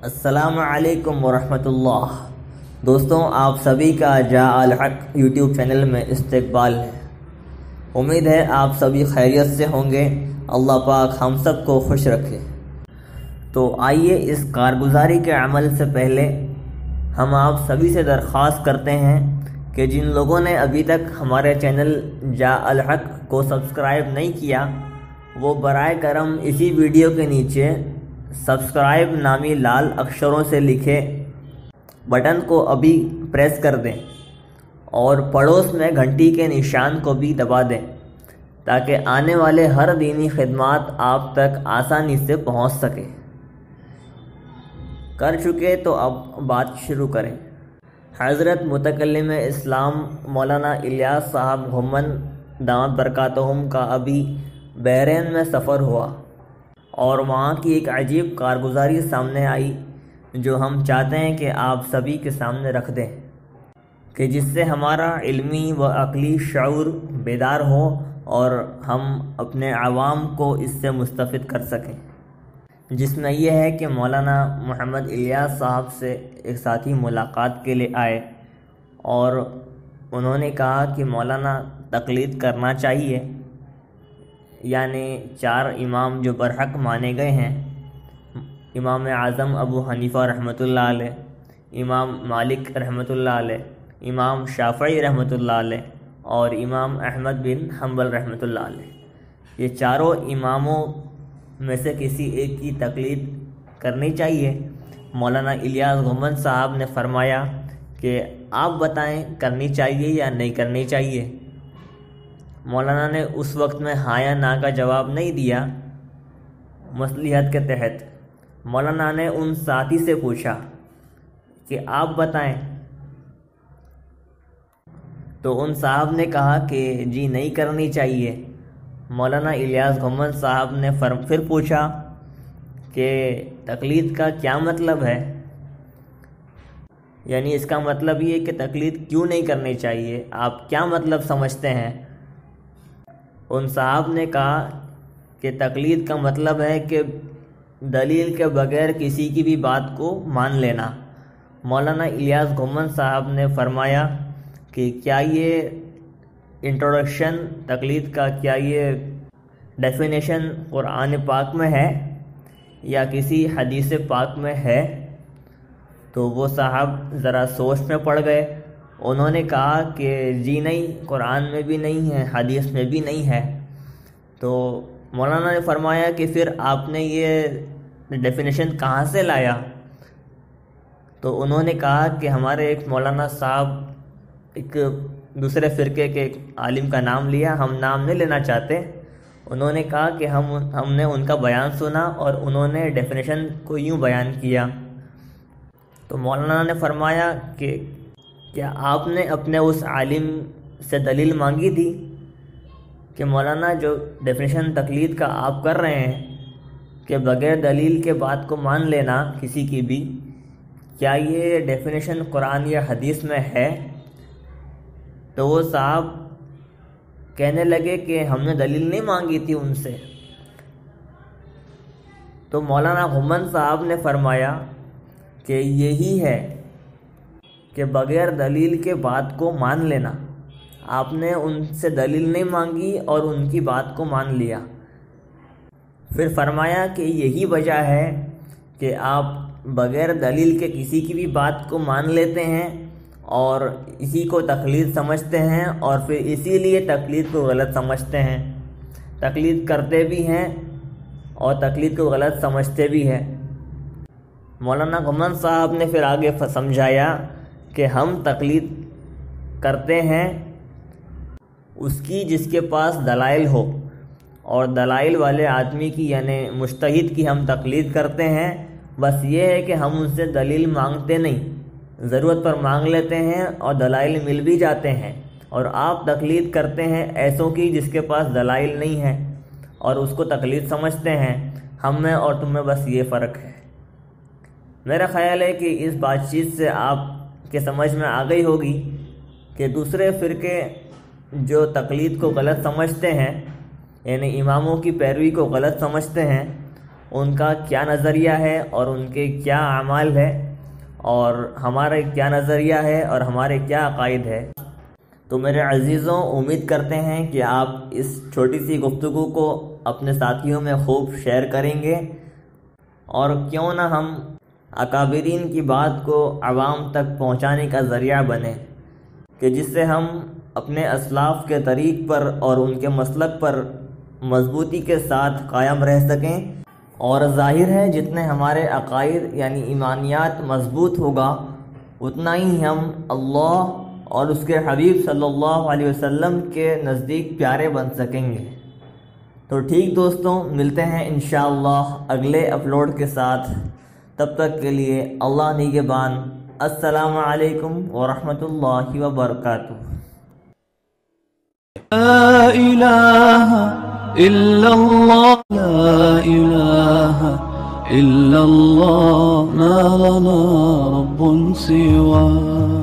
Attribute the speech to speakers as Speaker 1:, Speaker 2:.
Speaker 1: السلام علیکم ورحمۃ اللہ۔ دوستوں، آپ سبھی کا جا الحق یوٹیوب چینل میں استقبال ہے۔ امید ہے آپ سبھی خیریت سے ہوں گے۔ اللہ پاک ہم سب کو خوش رکھے۔ تو آئیے اس کارگزاری کے عمل سے پہلے ہم آپ سبھی سے درخواست کرتے ہیں کہ جن لوگوں نے ابھی تک ہمارے چینل جا الحق کو سبسکرائب نہیں کیا، وہ برائے کرم اسی ویڈیو کے نیچے سبسکرائب نامی لال اکشروں سے لکھے بٹن کو ابھی پریس کر دیں اور پڑوس میں گھنٹی کے نشان کو بھی دبا دیں تاکہ آنے والے ہر دینی خدمات آپ تک آسانی سے پہنچ سکے۔ کر چکے تو اب بات شروع کریں۔ حضرت متکلم اسلام مولانا الیاس صاحب گھمن دامت برکاتہم کا ابھی بحرین میں سفر ہوا اور وہاں کی ایک عجیب کارگزاری سامنے آئی جو ہم چاہتے ہیں کہ آپ سبھی کے سامنے رکھ دیں کہ جس سے ہمارا علمی و عقلی شعور بیدار ہو اور ہم اپنے عوام کو اس سے مستفید کر سکیں، جس میں یہ ہے کہ مولانا محمد الیاس صاحب سے ایک ساتھی ملاقات کے لیے آئے اور انہوں نے کہا کہ مولانا تقلید کرنا چاہیے، یعنی 4 امام جو برحق مانے گئے ہیں، امام اعظم ابو حنیفہ رحمۃ اللہ علیہ، امام مالک رحمۃ اللہ علیہ، امام شافعی رحمۃ اللہ علیہ اور امام احمد بن حنبل رحمۃ اللہ علیہ، یہ چاروں اماموں میں سے کسی ایک کی تقلید کرنی چاہیے۔ مولانا الیاس گھمن صاحب نے فرمایا کہ آپ بتائیں کرنی چاہیے یا نہیں کرنی چاہیے۔ مولانا نے اس وقت میں ہاں یا نا کا جواب نہیں دیا۔ مصلحت کے تحت مولانا نے ان ساتھی سے پوچھا کہ آپ بتائیں، تو ان صاحب نے کہا کہ جی نہیں کرنی چاہیے۔ مولانا الیاس گھمن صاحب نے پھر پوچھا کہ تقلید کا کیا مطلب ہے، یعنی اس کا مطلب یہ کہ تقلید کیوں نہیں کرنی چاہیے، آپ کیا مطلب سمجھتے ہیں؟ ان صاحب نے کہا کہ تقلید کا مطلب ہے کہ دلیل کے بغیر کسی کی بھی بات کو مان لینا۔ مولانا الیاس گھمن صاحب نے فرمایا کہ کیا یہ انٹروڈکشن تقلید کا، کیا یہ ڈیفینیشن قرآن پاک میں ہے یا کسی حدیث پاک میں ہے؟ تو وہ صاحب ذرا سوچ میں پڑ گئے۔ انہوں نے کہا کہ جی نہیں، قرآن میں بھی نہیں ہے، حدیث میں بھی نہیں ہے۔ تو مولانا نے فرمایا کہ پھر آپ نے یہ ڈیفینیشن کہاں سے لایا؟ تو انہوں نے کہا کہ ہمارے ایک مولانا صاحب ایک دوسرے فرقے کے ایک عالم کا نام لیا، ہم نام نہیں لینا چاہتے۔ انہوں نے کہا کہ ہم نے ان کا بیان سنا اور انہوں نے ڈیفینیشن کو یوں بیان کیا۔ تو مولانا نے فرمایا کہ کیا آپ نے اپنے اس عالم سے دلیل مانگی تھی کہ مولانا جو ڈیفینیشن تقلید کا آپ کر رہے ہیں کہ بغیر دلیل کے بات کو مان لینا کسی کی بھی، کیا یہ ڈیفینیشن قرآن یا حدیث میں ہے؟ تو وہ صاحب کہنے لگے کہ ہم نے دلیل نہیں مانگی تھی ان سے۔ تو مولانا گھمن صاحب نے فرمایا کہ یہی ہے کہ بغیر دلیل کے بات کو مان لینا۔ آپ نے ان سے دلیل نہیں مانگی اور ان کی بات کو مان لیا۔ پھر فرمایا کہ یہی وجہ ہے کہ آپ بغیر دلیل کے کسی کی بھی بات کو مان لیتے ہیں اور اسی کو تقلید سمجھتے ہیں، اور پھر اسی لیے تقلید کو غلط سمجھتے ہیں، تقلید کرتے بھی ہیں اور تقلید کو غلط سمجھتے بھی ہیں۔ مولانا گھمن صاحب نے پھر آگے سمجھایا کہ ہم تقلید کرتے ہیں اس کی جس کے پاس دلائل ہو، اور دلائل والے آدمی کی یعنی مجتہد کی ہم تقلید کرتے ہیں۔ بس یہ ہے کہ ہم ان سے دلیل مانگتے نہیں، ضرورت پر مانگ لیتے ہیں اور دلائل مل بھی جاتے ہیں، اور آپ تقلید کرتے ہیں ایسوں کی جس کے پاس دلائل نہیں ہے اور اس کو تقلید سمجھتے ہیں۔ ہم میں اور تم میں بس یہ فرق ہے۔ میرا خیال ہے کہ اس بات چیت سے آپ کے سمجھ میں آ گئی ہوگی کہ دوسرے فرقے جو تقلید کو غلط سمجھتے ہیں، یعنی اماموں کی پیروی کو غلط سمجھتے ہیں، ان کا کیا نظریہ ہے اور ان کے کیا اعمال ہے، اور ہمارا کیا نظریہ ہے اور ہمارے کیا عقائد ہے۔ تو میرے عزیزوں، امید کرتے ہیں کہ آپ اس چھوٹی سی گفتگو کو اپنے ساتھیوں میں خوب شیئر کریں گے، اور کیوں نہ ہم اکابرین کی بات کو عوام تک پہنچانے کا ذریعہ بنیں، کہ جس سے ہم اپنے اسلاف کے طریق پر اور ان کے مسلک پر مضبوطی کے ساتھ قائم رہ سکیں۔ اور ظاہر ہے جتنے ہمارے عقائد یعنی ایمانیات مضبوط ہوگا، اتنا ہی ہم اللہ اور اس کے حبیب صلی اللہ علیہ وسلم کے نزدیک پیارے بن سکیں گے۔ تو ٹھیک دوستوں، ملتے ہیں انشاءاللہ اگلے اپلوڈ کے ساتھ، تب تک کے لیے اللہ نگہبان۔ السلام علیکم ورحمۃ اللہ وبرکاتہ۔
Speaker 2: لا إله إلا الله، لا إله إلا الله، ما لنا رب سواه.